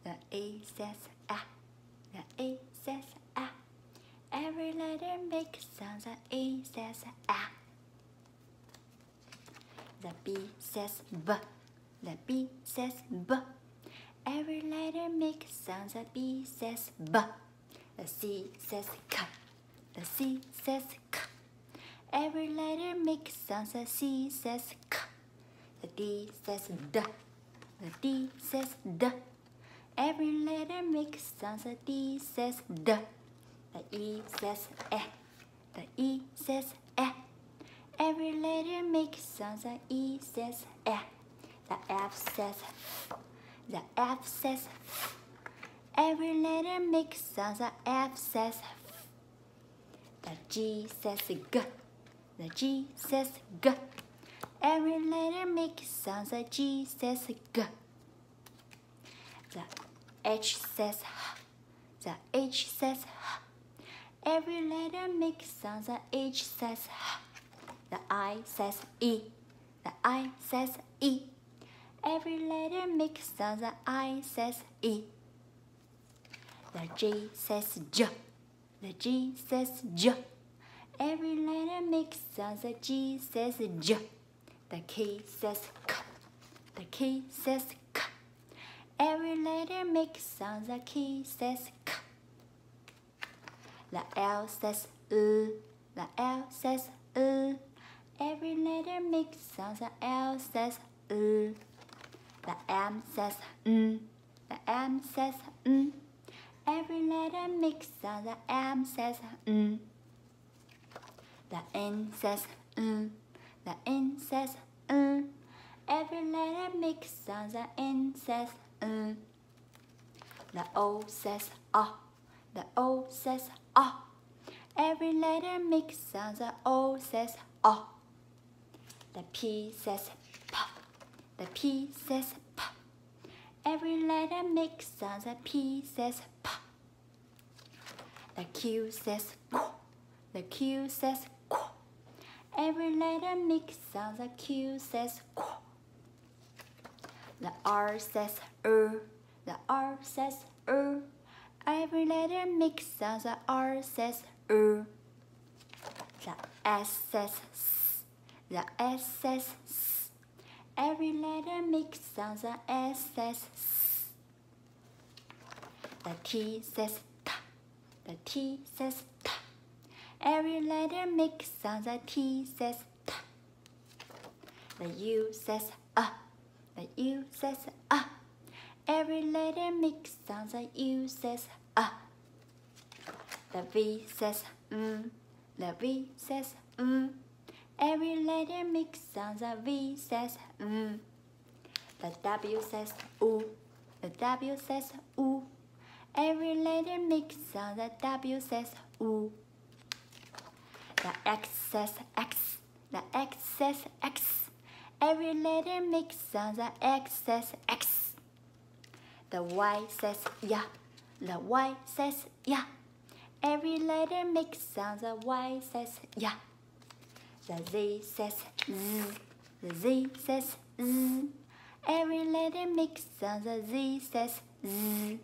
The E says ah. The E says ah. Every letter makes sound. The E says ah. The B says B. The B says B. Every letter makes sound. The B says B. The C says K. The C says K. Every letter makes sound. The C says K. The D says D. The D says D. Every letter makes sound. The D says D. The E says E. The E says E. Every letter makes sound. The E says E. The F says F. The F says F. Every letter makes sound. The F says F. The G says G. The G says G. Every letter makes sound. The G says G. The H says H. The H says H. Every letter makes sound. The H says H. The I says E. The I says E. Every letter makes sound. The I says E. The J says J. The G says J. Every letter makes sound. The G says J. The K says K. The K says K. Every letter makes sound. The K says K. The L says U. The L says U. Every letter makes sound. The L says U. The M says N. The M says N. Every letter makes sound. The M says N. The N says N. The N says N. Every letter makes sound. The N says N. The O says A. The O says A. Every letter makes sound. The O says A. The P says P. The P says P. Every letter makes sound. The P says P. The Q says Q. The Q says Q. Every letter makes sound. The Q says Q. The R says The R says Every letter makes sound. The R says The S says S. The S says S. Every letter makes sound. The S says S. The T says T. The T says T. Every letter makes sound. The T says T. The U says The U says Every letter makes sound. The U says The V says The V says Every letter makes sound. The V says The W says U. The W says U. Every letter makes sound. The W says U. The X says X. The X says X. Every letter makes sound. The X says X. The Y says Ya. The Y says Ya. Every letter makes sound. The Y says Ya. The Z says Z. The Z says Z. Every letter makes sound. The Z says Z.